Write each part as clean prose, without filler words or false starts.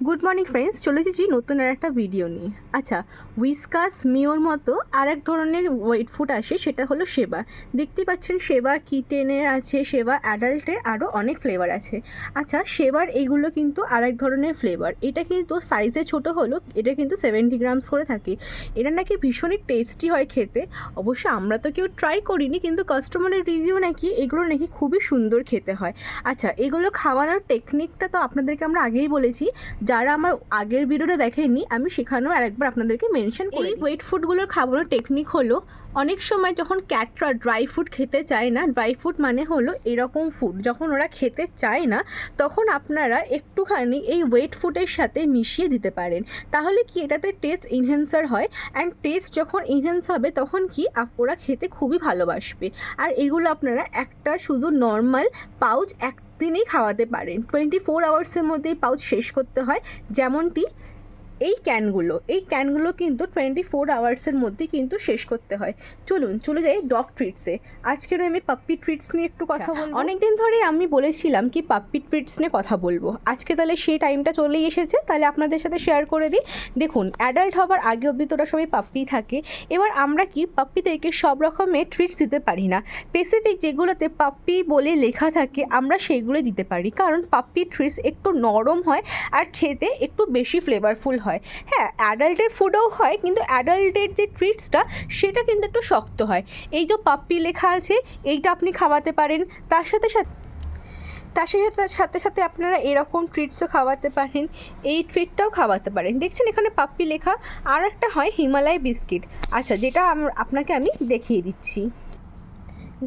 Good morning friends, চলে এসেছি নতুন আর একটা ভিডিও নিয়ে। আচ্ছা, উইসকাস মিওর মতো আর এক ধরনের ওয়েট ফুড আসে, সেটা হলো সেবা। দেখতেই পাচ্ছেন সেবা কিটেনের আছে, সেবা অ্যাডাল্টের, আরও অনেক ফ্লেভার আছে। আচ্ছা, সেবার এইগুলো কিন্তু আর এক ধরনের ফ্লেভার। এটা কিন্তু সাইজে ছোট হলো, এটা কিন্তু 70 গ্রামস করে থাকে। এটা নাকি ভীষণই টেস্টি হয় খেতে। অবশ্য আমরা তো কেউ ট্রাই করিনি, কিন্তু কাস্টমারের রিভিউ নাকি এগুলো নাকি খুবই সুন্দর খেতে হয়। আচ্ছা, এগুলো খাওয়ানোর টেকনিকটা তো আপনাদেরকে আমরা আগেই বলেছি। যারা আমার আগের ভিডিওটা দেখেননি, আমি সেখানেও আরেকবার আপনাদেরকে মেনশন করি। এই ওয়েট ফুডগুলোর খাওয়ানোর টেকনিক হলো, অনেক সময় যখন ক্যাটরা ড্রাই ফুড খেতে চায় না, ড্রাই ফুড মানে হলো এরকম ফুড যখন ওরা খেতে চায় না, তখন আপনারা একটুখানি এই ওয়েট ফুডের সাথে মিশিয়ে দিতে পারেন। তাহলে কি এটাতে টেস্ট ইনহ্যান্সার হয়, অ্যান্ড টেস্ট যখন ইনহ্যান্স হবে তখন কি ওরা খেতে খুবই ভালোবাসবে। আর এগুলো আপনারা একটা শুধু নর্মাল পাউচ দিনেই খাওয়াতে পারেন। 24 আওয়ার্সের মধ্যেই পাউচ শেষ করতে হয়। যেমনটি এই ক্যানগুলো কিন্তু 24 আওয়ার্সের মধ্যে কিন্তু শেষ করতে হয়। চলে যাই ডগ ট্রিটসে। আজকের আমি পাপ্পি ট্রিটস নিয়ে একটু কথা বলবো। অনেকদিন ধরে আমি বলেছিলাম কি পাপ্পি ট্রিটস নিয়ে কথা বলবো, আজকে তাহলে সেই টাইমটা চলেই এসেছে। তাহলে আপনাদের সাথে শেয়ার করে দিই। দেখুন, অ্যাডাল্ট হবার আগে অবধি তোরা সবাই পাপ্পি থাকে। এবার আমরা কি পাপ্পিদেরকে সব রকমের ট্রিটস দিতে পারি না। স্পেসিফিক যেগুলোতে পাপ্পি বলে লেখা থাকে আমরা সেইগুলো দিতে পারি, কারণ পাপ্পি ট্রিটস একটু নরম হয় আর খেতে একটু বেশি ফ্লেভারফুল হয়। হ্যাঁ, অ্যাডাল্টের ফুডও হয়, কিন্তু অ্যাডাল্টের যে ট্রিটসটা সেটা কিন্তু একটু শক্ত হয়। এই যে পাপ্পি লেখা আছে, এইটা আপনি খাওয়াতে পারেন। তার সাথে আপনারা এরকম ট্রিটসও খাওয়াতে পারেন, এই ট্রিটটাও খাওয়াতে পারেন। দেখছেন এখানে পাপ্পি লেখা। আর একটা হয় হিমালয় বিস্কিট। আচ্ছা, যেটা আপনাকে আমি দেখিয়ে দিচ্ছি।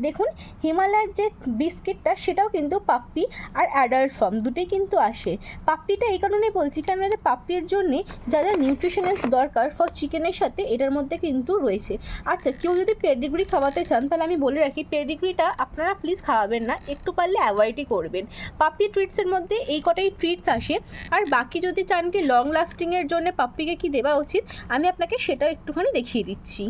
দেখুন, হিমালয়ের যে বিস্কিটটা সেটাও কিন্তু পাপ্পি আর অ্যাডাল্ট ফর্ম দুটোই কিন্তু আসে। পাপ্পিটা এই কারণে বলছি, কারণ এদের পাপ্পির জন্যে যা যা নিউট্রিশনালস দরকার ফর চিকেনের সাথে এটার মধ্যে কিন্তু রয়েছে। আচ্ছা, কেউ যদি পেডিগ্রি খাওয়াতে চান তাহলে আমি বলে রাখি, পেডিগ্রিটা আপনারা প্লিজ খাওয়াবেন না, একটু পারলে অ্যাভয়েডই করবেন। পাপ্পি ট্রিটসের মধ্যে এই কটাই ট্রিটস আসে। আর বাকি যদি চান কি লং লাস্টিংয়ের জন্য পাপ্পিকে কি দেওয়া উচিত, আমি আপনাকে সেটা একটুখানি দেখিয়ে দিচ্ছি।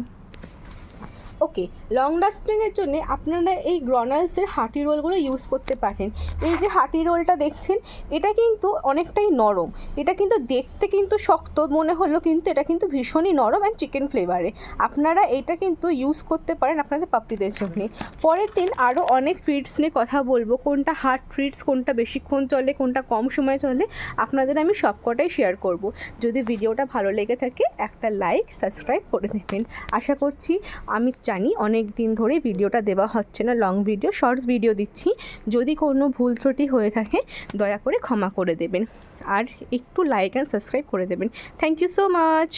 ওকে, লং লাস্টিংয়ের জন্য আপনারা এই গ্রনালসের হাঁটি রোলগুলো ইউজ করতে পারেন। এই যে হাঁটি রোলটা দেখছেন, এটা কিন্তু অনেকটাই নরম। এটা কিন্তু দেখতে কিন্তু শক্ত মনে হলো, কিন্তু এটা কিন্তু ভীষণই নরম অ্যান্ড চিকেন ফ্লেভারে। আপনারা এটা কিন্তু ইউজ করতে পারেন আপনাদের পাপ্পিদের জন্যে। পরের দিন আরও অনেক ট্রিটস নিয়ে কথা বলবো, কোনটা হার্ড ট্রিটস, কোনটা বেশিক্ষণ চলে, কোনটা কম সময় চলে, আপনাদের আমি সবকটাই শেয়ার করব। যদি ভিডিওটা ভালো লেগে থাকে একটা লাইক সাবস্ক্রাইব করে দেবেন। আশা করছি, আমি জানি অনেক দিন ধরে ভিডিওটা দেওয়া হচ্ছে না, লং ভিডিও শর্টস ভিডিও দিচ্ছি। যদি কোনো ভুল ত্রুটি হয়ে থাকে দয়া করে ক্ষমা করে দেবেন, আর একটু লাইক অ্যান্ড সাবস্ক্রাইব করে দেবেন। Thank you so much.